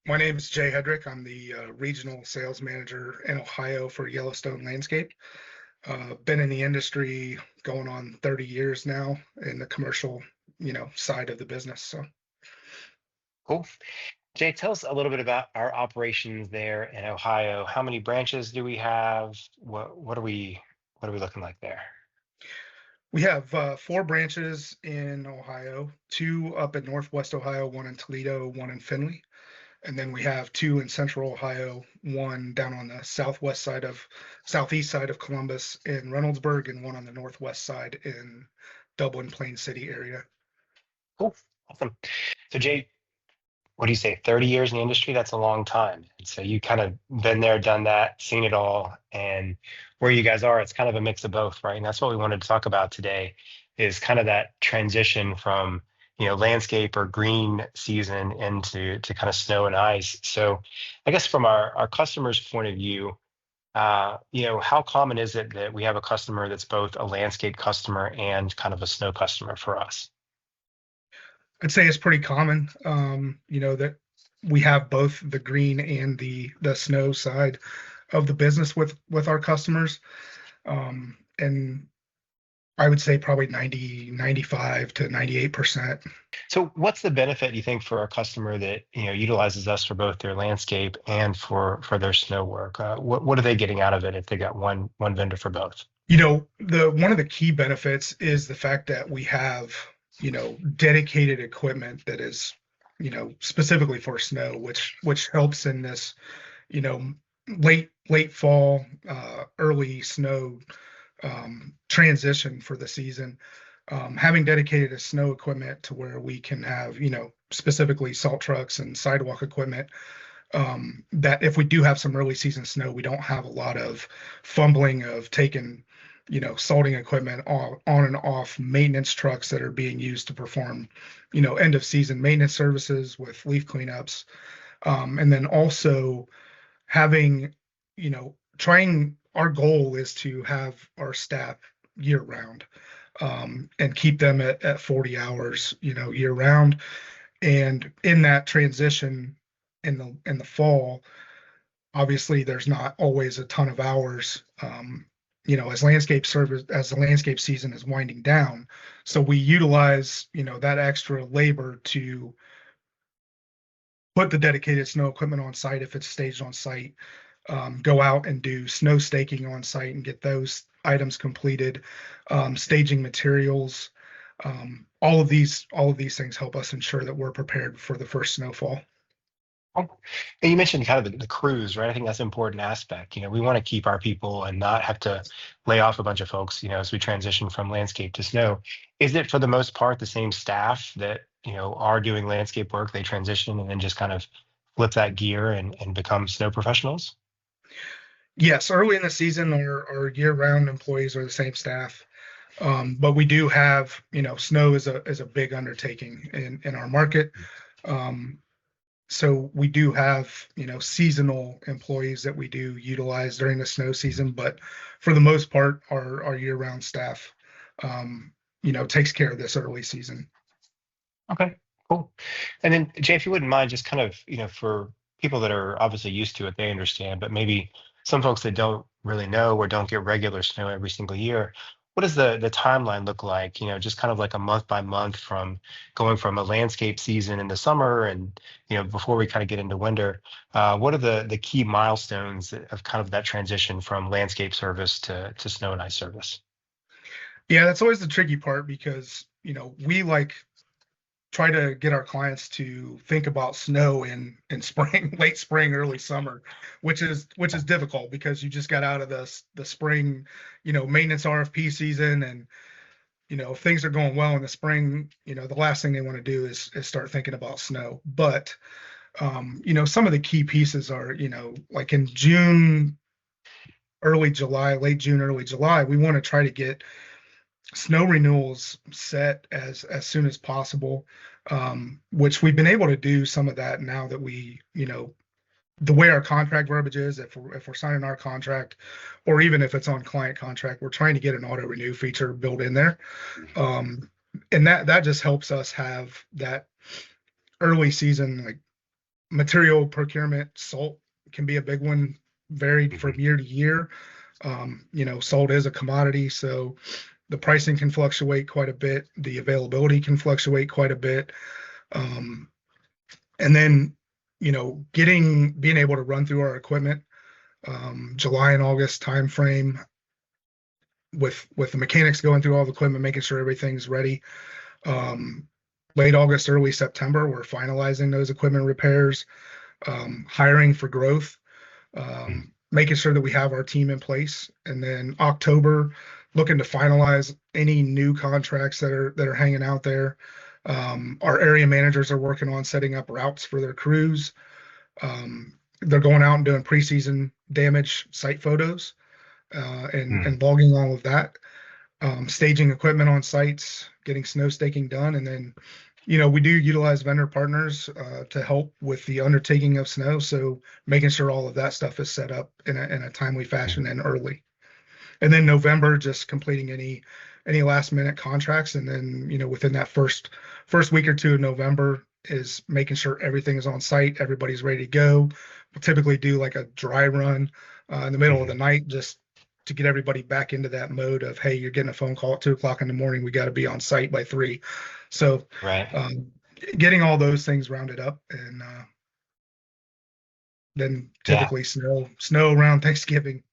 My name is Jay Hedrick. I'm the regional sales manager in Ohio for Yellowstone Landscape. Been in the industry going on 30 years now in the commercial, side of the business. So Cool. Jay, tell us a little bit about our operations there in Ohio. How many branches do we have? What are we looking like there? we have four branches in Ohio, two up in Northwest Ohio, one in Toledo, one in Findlay. And then we have two in Central Ohio, one down on the southeast side of Columbus in Reynoldsburg, and one on the northwest side in Dublin, Plain City area. Cool. Awesome. So Jay, what do you say? 30 years in the industry? That's a long time. And so you kind of been there, done that, seen it all. And where you guys are, it's kind of a mix of both, right? And that's what we wanted to talk about today is kind of that transition from, landscape or green season into kind of snow and ice. So I guess from our customers' point of view, how common is it that we have a customer that's both a landscape customer and kind of a snow customer for us? I'd say it's pretty common, that we have both the green and the snow side of the business with our customers. And I would say probably 95 to 98%. So what's the benefit you think for a customer that utilizes us for both their landscape and for their snow work? What are they getting out of it if they got one vendor for both? The one of the key benefits is the fact that we have, dedicated equipment that is, specifically for snow, which helps in this, you know, late fall, early snow transition for the season. Having dedicated snow equipment to where we can have, specifically salt trucks and sidewalk equipment, that if we do have some early season snow, we don't have a lot of fumbling of taking, salting equipment on and off maintenance trucks that are being used to perform, end of season maintenance services with leaf cleanups. And then also having, trying, our goal is to have our staff year round, and keep them at 40 hours, year round. And in that transition in the fall, obviously there's not always a ton of hours, as the landscape season is winding down. So we utilize, that extra labor to put the dedicated snow equipment on site if it's staged on site, go out and do snow staking on site and get those items completed, staging materials. All of these things help us ensure that we're prepared for the first snowfall. Oh, and you mentioned kind of the crews, right? I think that's an important aspect. We want to keep our people and not have to lay off a bunch of folks, as we transition from landscape to snow. Is it for the most part the same staff that, are doing landscape work, they transition and then just kind of flip that gear and become snow professionals? Yes, early in the season, our year-round employees are the same staff. But we do have, snow is a big undertaking in our market. So we do have, seasonal employees that we do utilize during the snow season, but for the most part, our year-round staff, takes care of this early season. Okay, cool. And then Jay, if you wouldn't mind, just kind of, for people that are obviously used to it, they understand, but maybe some folks that don't really know or don't get regular snow every single year, what does the timeline look like? Just kind of like a month by month from going from a landscape season in the summer and, before we kind of get into winter, what are the key milestones of kind of that transition from landscape service to snow and ice service? Yeah, that's always the tricky part because, we try to get our clients to think about snow in spring, late spring, early summer, which is difficult because you just got out of the spring, maintenance RFP season. And if things are going well in the spring, the last thing they want to do is start thinking about snow. But some of the key pieces are, like in June, early July, late June, early July, we want to try to get snow renewals set as soon as possible, which we've been able to do some of that now that we, the way our contract verbiage is, if we're signing our contract, or even if it's on client contract, we're trying to get an auto renew feature built in there. And that just helps us have that early season, like material procurement, salt can be a big one, varied Mhm. from year to year. Salt is a commodity, so the pricing can fluctuate quite a bit. The availability can fluctuate quite a bit. Um, and then, being able to run through our equipment, July and August timeframe with the mechanics going through all the equipment, making sure everything's ready. Um, Late August, early September, we're finalizing those equipment repairs, hiring for growth, making sure that we have our team in place. And then October, looking to finalize any new contracts that are hanging out there. Our area managers are working on setting up routes for their crews. They're going out and doing preseason damage site photos, and Mm. logging all of that, staging equipment on sites, getting snow staking done, and then we do utilize vendor partners to help with the undertaking of snow. So making sure all of that stuff is set up in a timely fashion and early. And then November, just completing any last minute contracts, and then within that first week or two of November is making sure everything is on site, everybody's ready to go. We'll typically do like a dry run in the middle of the Mhm. night, just to get everybody back into that mode of, hey, you're getting a phone call at 2 o'clock in the morning, we got to be on site by 3. So Right. um, getting all those things rounded up, and then Yeah. typically snow around Thanksgiving.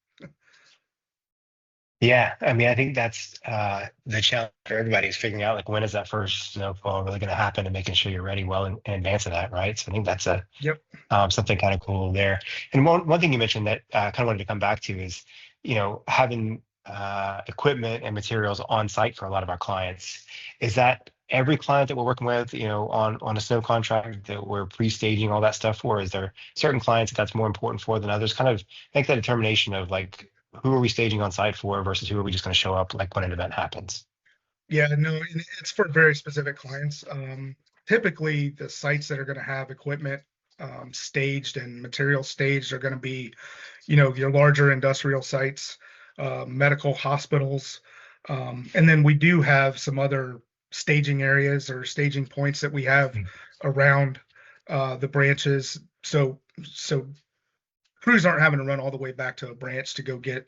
Yeah, I mean, I think that's the challenge for everybody is figuring out like when is that first snowfall really going to happen and making sure you're ready well in advance of that, right? So I think that's a Yep. something kind of cool there. And one thing you mentioned that kind of wanted to come back to is, having equipment and materials on site for a lot of our clients. Is that every client that we're working with, on a snow contract that we're pre-staging all that stuff for? Is there certain clients that that's more important for than others? Kind of make that determination of like who are we staging on site for versus who are we just going to show up like when an event happens? Yeah, no, and it's for very specific clients. Typically, the sites that are going to have equipment staged and material staged are going to be, your larger industrial sites, medical hospitals, and then we do have some other staging areas or staging points that we have Mm. around the branches. So crews aren't having to run all the way back to a branch to go get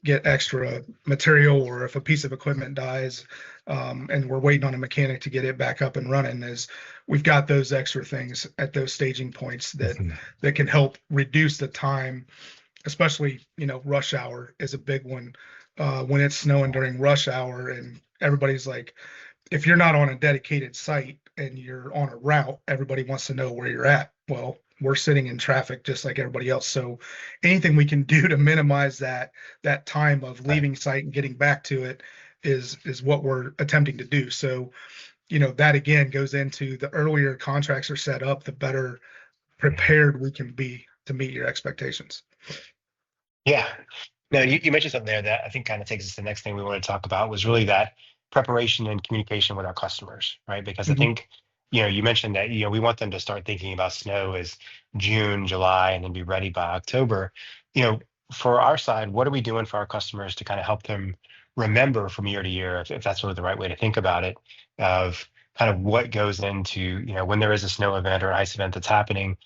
extra material, or if a piece of equipment dies, and we're waiting on a mechanic to get it back up and running, is we've got those extra things at those staging points Mhm. that can help reduce the time, especially rush hour is a big one. When it's snowing during rush hour and everybody's like, if you're not on a dedicated site and you're on a route, everybody wants to know where you're at. Well, we're sitting in traffic just like everybody else. So anything we can do to minimize that time of Right. leaving site and getting back to it is what we're attempting to do. So, that again goes into the earlier contracts are set up, the better Mhm. prepared we can be to meet your expectations. Yeah. No, you mentioned something there that I think kind of takes us to the next thing we want to talk about was really that preparation and communication with our customers, right? Because I Mhm. think, you mentioned that, we want them to start thinking about snow as June, July, and then be ready by October. You know, for our side, what are we doing for our customers to kind of help them remember from year to year, if that's really the right way to think about it, of kind of what goes into, when there is a snow event or an ice event that's happening,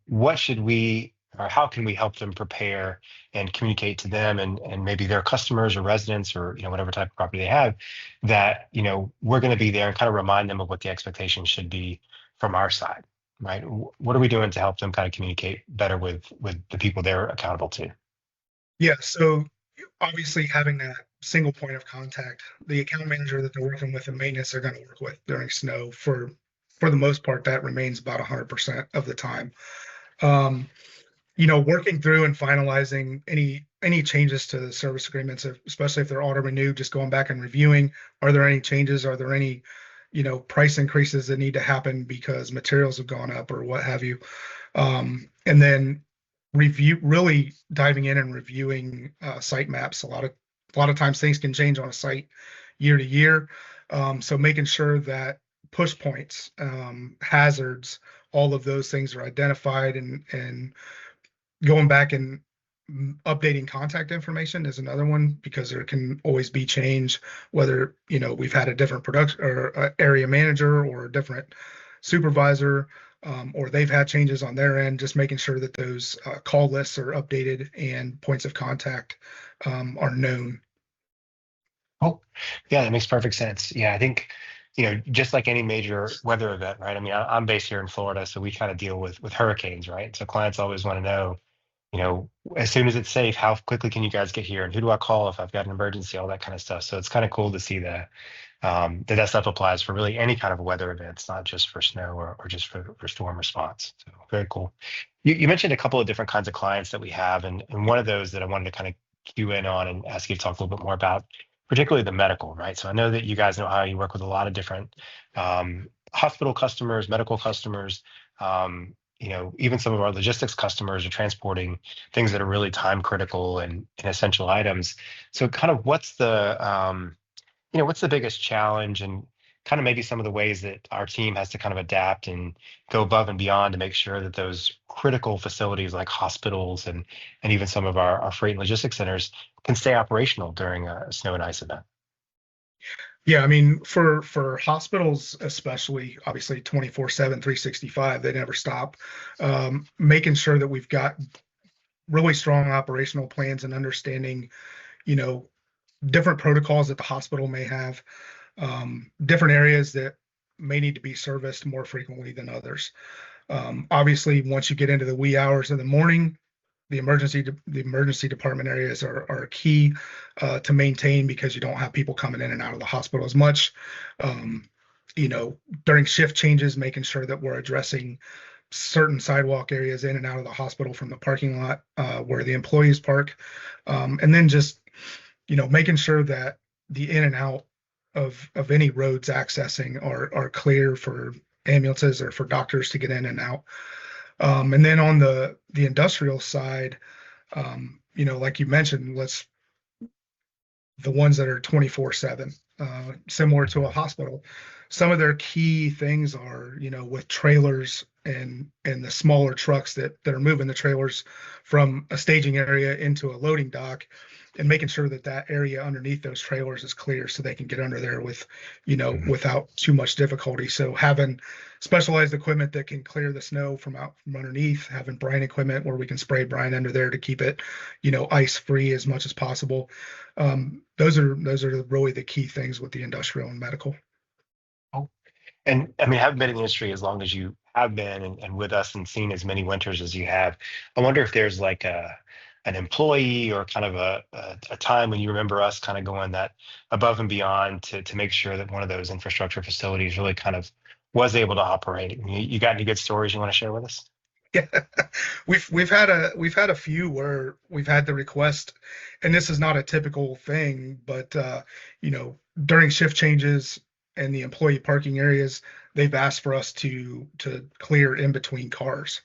what should we or how can we help them prepare and communicate to them and maybe their customers or residents or whatever type of property they have that we're going to be there and kind of remind them of what the expectations should be from our side, right? What are we doing to help them kind of communicate better with the people they're accountable to? Yeah. So obviously having that single point of contact, the account manager that they're working with and maintenance they're going to work with during snow, for the most part, that remains about 100% of the time. Um, Working through and finalizing any changes to the service agreements, especially if they're auto renewed, just going back and reviewing, are there any changes? Are there any, price increases that need to happen because materials have gone up or what have you? And then really diving in and reviewing site maps. A lot of times things can change on a site year to year. So making sure that push points, hazards, all of those things are identified, and going back and updating contact information is another one, because there can always be change, whether we've had a different production or area manager or a different supervisor. or they've had changes on their end, just making sure that those call lists are updated and points of contact are known. Oh, yeah, that makes perfect sense. Yeah, I think, just like any major weather event, right? I mean, I'm based here in Florida, so we kind of deal with hurricanes, right? So clients always want to know, as soon as it's safe, how quickly can you guys get here, and who do I call if I've got an emergency, all that kind of stuff. So it's kind of cool to see that that stuff applies for really any kind of weather events, not just for snow or just for storm response. So very cool. You mentioned a couple of different kinds of clients that we have, and one of those that I wanted to kind of cue in on and ask you to talk a little bit more about, particularly the medical, right? So I know that you guys know how you work with a lot of different hospital customers, medical customers. Even some of our logistics customers are transporting things that are really time critical and essential items. So kind of what's the biggest challenge, and kind of maybe some of the ways that our team has to kind of adapt and go above and beyond to make sure that those critical facilities like hospitals and even some of our freight and logistics centers can stay operational during a snow and ice event. Yeah, I mean, for hospitals especially, obviously 24/7, 365, they never stop. Making sure that we've got really strong operational plans and understanding, you know, different protocols that the hospital may have, different areas that may need to be serviced more frequently than others. Obviously, once you get into the wee hours of the morning, the emergency department areas are key to maintain because you don't have people coming in and out of the hospital as much. Um, During shift changes, making sure that we're addressing certain sidewalk areas in and out of the hospital from the parking lot where the employees park, and then just making sure that the in and out of any roads accessing are clear for ambulances or for doctors to get in and out. And then on the industrial side, like you mentioned, the ones that are 24/7, similar to a hospital. Some of their key things are, with trailers and the smaller trucks that are moving the trailers from a staging area into a loading dock, and making sure that that area underneath those trailers is clear so they can get under there Mhm. without too much difficulty. So having specialized equipment that can clear the snow from out from underneath, having brine equipment where we can spray brine under there to keep it, ice free as much as possible. Those are really the key things with the industrial and medical. Oh, and I mean, having been in the industry as long as you have been and with us and seen as many winters as you have, I wonder if there's like an employee or kind of a time when you remember us kind of going that above and beyond to make sure that one of those infrastructure facilities really kind of was able to operate. You got any good stories you want to share with us? Yeah, we've had a few where we've had the request, and this is not a typical thing, but during shift changes and the employee parking areas, they've asked for us to clear in between cars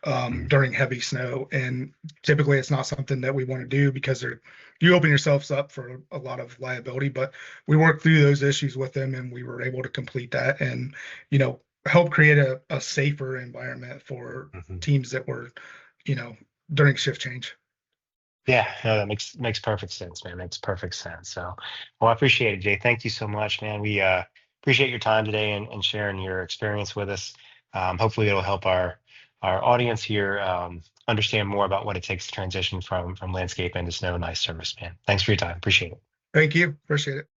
Mhm. during heavy snow, and typically it's not something that we want to do because you open yourselves up for a lot of liability. But we worked through those issues with them, and we were able to complete that, and help create a safer environment for Mhm. teams that were, you know, during shift change. Yeah, no, that makes perfect sense, man. Makes perfect sense. So, well, I appreciate it, Jay. Thank you so much, man. We appreciate your time today and sharing your experience with us. Hopefully, it'll help our audience here understand more about what it takes to transition from landscape into snow and ice service, man. Thanks for your time. Appreciate it. Thank you. Appreciate it.